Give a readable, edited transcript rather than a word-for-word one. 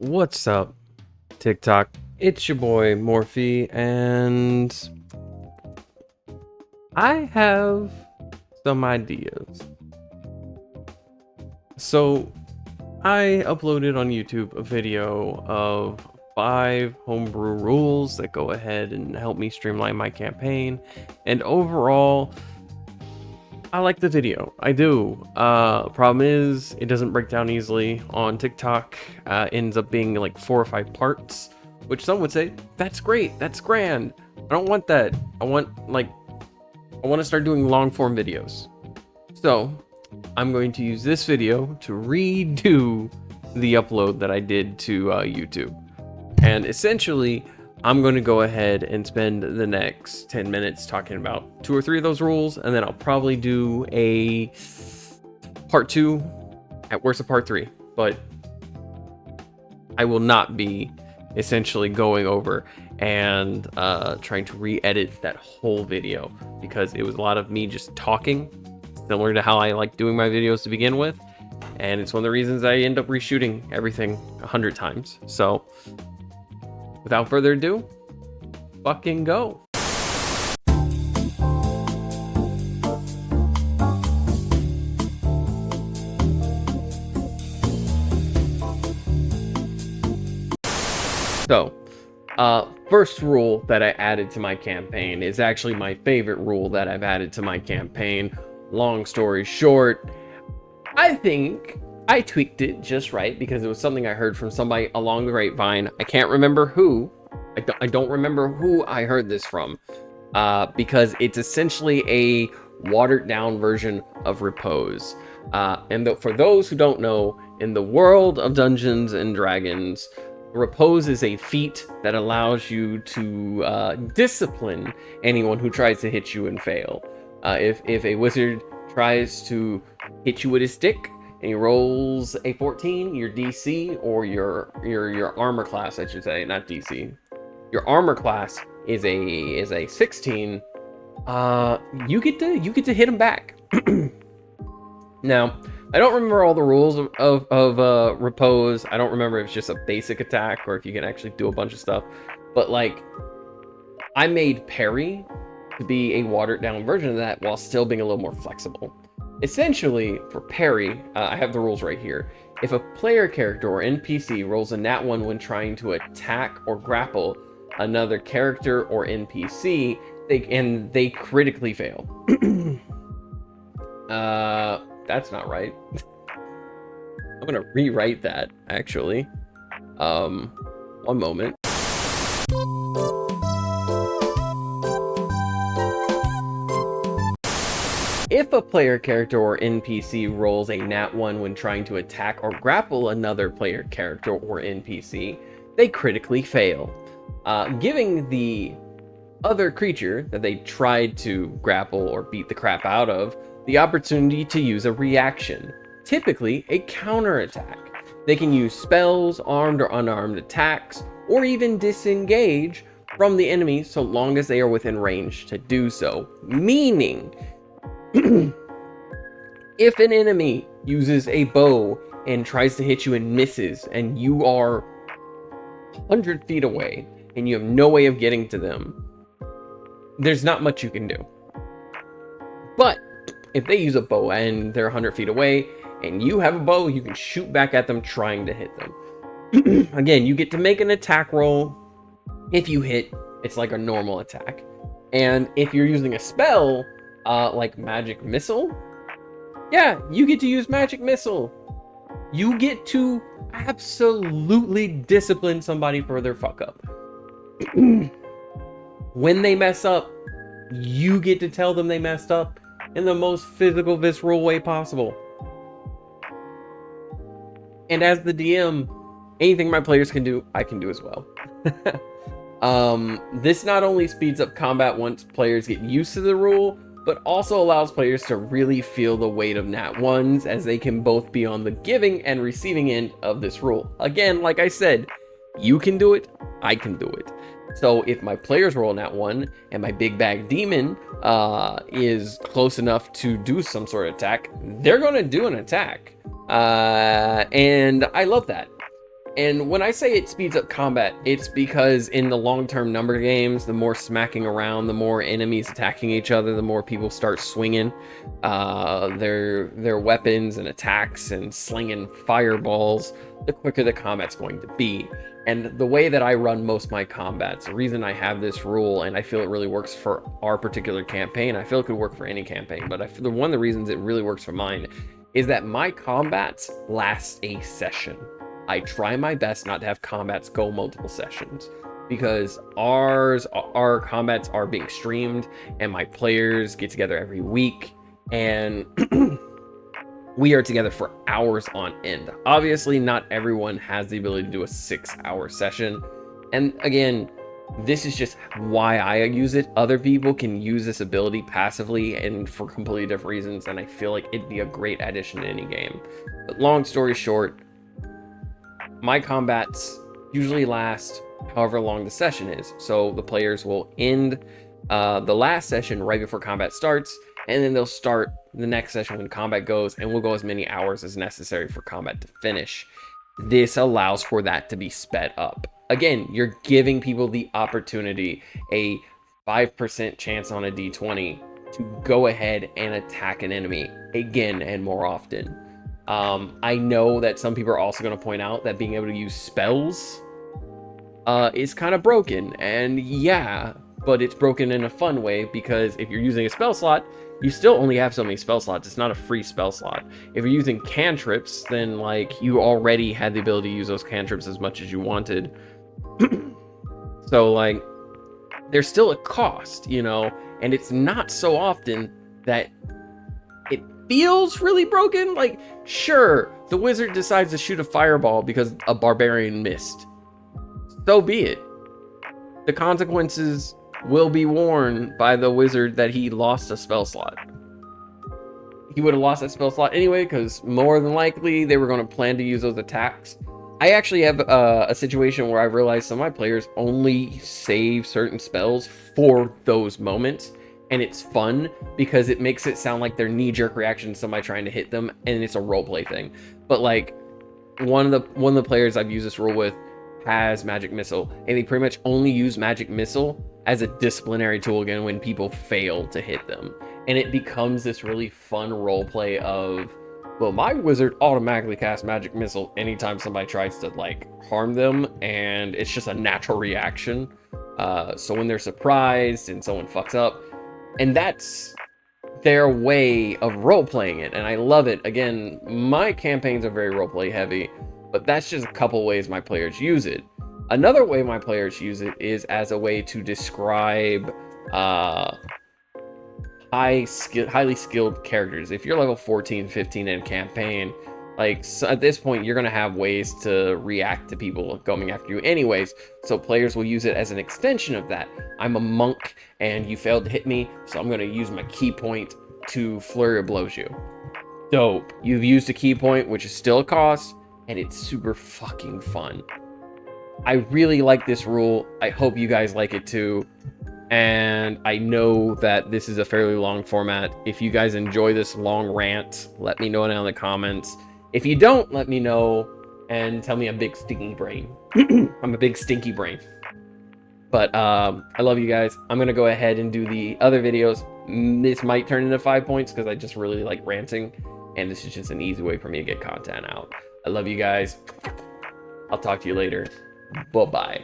What's up, TikTok? It's your boy Morphe, and I have some ideas. So, I uploaded on YouTube a video of 5 homebrew rules that go ahead and help me streamline my campaign, and overall, I like the video. I do. Problem is, it doesn't break down easily on TikTok. Ends up being like 4 or 5 parts, which some would say, that's great, that's grand. I don't want that. I want to start doing long form videos. So, I'm going to use this video to redo the upload that I did to YouTube. And essentially, I'm going to go ahead and spend the next 10 minutes talking about 2 or 3 of those rules, and then I'll probably do a part 2, at worst a part 3, but I will not be essentially going over and trying to re-edit that whole video, because it was a lot of me just talking, similar to how I like doing my videos to begin with, and it's one of the reasons I end up reshooting everything 100 times. So without further ado, fucking go. So, first rule that I added to my campaign is actually my favorite rule that I've added to my campaign. Long story short, I think I tweaked it just right because it was something I heard from somebody along the grapevine. I can't remember who. I don't remember who I heard this from, because it's essentially a watered down version of Repose. For those who don't know, in the world of Dungeons and Dragons, Repose is a feat that allows you to discipline anyone who tries to hit you and fail. If a wizard tries to hit you with his stick and he rolls a 14, your DC, or your armor class, I should say, not DC. Your armor class is a 16. You get to hit him back. Now, I don't remember all the rules of Repose. I don't remember if it's just a basic attack or if you can actually do a bunch of stuff. But like, I made parry to be a watered down version of that while still being a little more flexible. Essentially, for parry, I have the rules right here. If a player character or NPC rolls a nat 1 when trying to attack or grapple another character or NPC, they critically fail. That's not right. I'm gonna rewrite that, actually. One moment. If a player character or NPC rolls a nat 1 when trying to attack or grapple another player character or NPC, they critically fail, giving the other creature that they tried to grapple or beat the crap out of the opportunity to use a reaction, typically a counterattack. They can use spells, armed or unarmed attacks, or even disengage from the enemy so long as they are within range to do so. Meaning, if an enemy uses a bow and tries to hit you and misses, and you are 100 feet away and you have no way of getting to them, there's not much you can do. But if they use a bow and they're 100 feet away and you have a bow, you can shoot back at them trying to hit them. Again, you get to make an attack roll. If you hit, it's like a normal attack. And if you're using a spell, like Magic Missile, yeah, you get to use Magic Missile. You get to absolutely discipline somebody for their fuck up. When they mess up, you get to tell them they messed up in the most physical, visceral way possible. And as the DM, anything my players can do, I can do as well. This not only speeds up combat once players get used to the rule, but also allows players to really feel the weight of nat 1s, as they can both be on the giving and receiving end of this rule. Again, like I said, you can do it, I can do it. So if my players roll nat 1 and my big bag demon is close enough to do some sort of attack, they're going to do an attack. And I love that. And when I say it speeds up combat, it's because in the long-term number games, the more smacking around, the more enemies attacking each other, the more people start swinging their weapons and attacks and slinging fireballs, the quicker the combat's going to be. And the way that I run most of my combats, the reason I have this rule, and I feel it really works for our particular campaign, I feel it could work for any campaign, but one of the reasons it really works for mine is that my combats last a session. I try my best not to have combats go multiple sessions because our combats are being streamed and my players get together every week and we are together for hours on end. Obviously, not everyone has the ability to do a 6-hour session. And again, this is just why I use it. Other people can use this ability passively and for completely different reasons, and I feel like it'd be a great addition to any game. But long story short, my combats usually last however long the session is. So the players will end the last session right before combat starts, and then they'll start the next session when combat goes, and we'll go as many hours as necessary for combat to finish. This allows for that to be sped up. Again, you're giving people the opportunity, a 5% chance on a d20 to go ahead and attack an enemy again and more often. I know that some people are also going to point out that being able to use spells is kind of broken, and yeah, but it's broken in a fun way because if you're using a spell slot, you still only have so many spell slots. It's not a free spell slot. If you're using cantrips, then like you already had the ability to use those cantrips as much as you wanted. So like there's still a cost, you know, and it's not so often that it feels really broken. Like, sure, the wizard decides to shoot a fireball because a barbarian missed. So be it. The consequences will be worn by the wizard that he lost a spell slot. He would have lost that spell slot anyway, because more than likely they were going to plan to use those attacks. I actually have a situation where I realized some of my players only save certain spells for those moments, and it's fun because it makes it sound like their knee-jerk reaction to somebody trying to hit them, and it's a roleplay thing. But like one of the players I've used this rule with has magic missile, and they pretty much only use magic missile as a disciplinary tool again when people fail to hit them, and it becomes this really fun role play of, well, my wizard automatically casts magic missile anytime somebody tries to like harm them, and it's just a natural reaction. So when they're surprised and someone fucks up, and that's their way of role playing it, and I love it. Again, my campaigns are very roleplay heavy, but that's just a couple ways my players use it. Another way my players use it is as a way to describe highly skilled characters. If you're level 14, 15 in a campaign, like so at this point, you're gonna have ways to react to people going after you anyways. So players will use it as an extension of that. I'm a monk and you failed to hit me, so I'm gonna use my key point to flurry of blows you. Dope. You've used a key point, which is still a cost, and it's super fucking fun. I really like this rule. I hope you guys like it too. And I know that this is a fairly long format. If you guys enjoy this long rant, let me know down in the comments. If you don't, let me know and tell me I'm a big stinky brain. I'm a big stinky brain. But I love you guys. I'm going to go ahead and do the other videos. This might turn into 5 points because I just really like ranting. And this is just an easy way for me to get content out. I love you guys. I'll talk to you later. Bye-bye.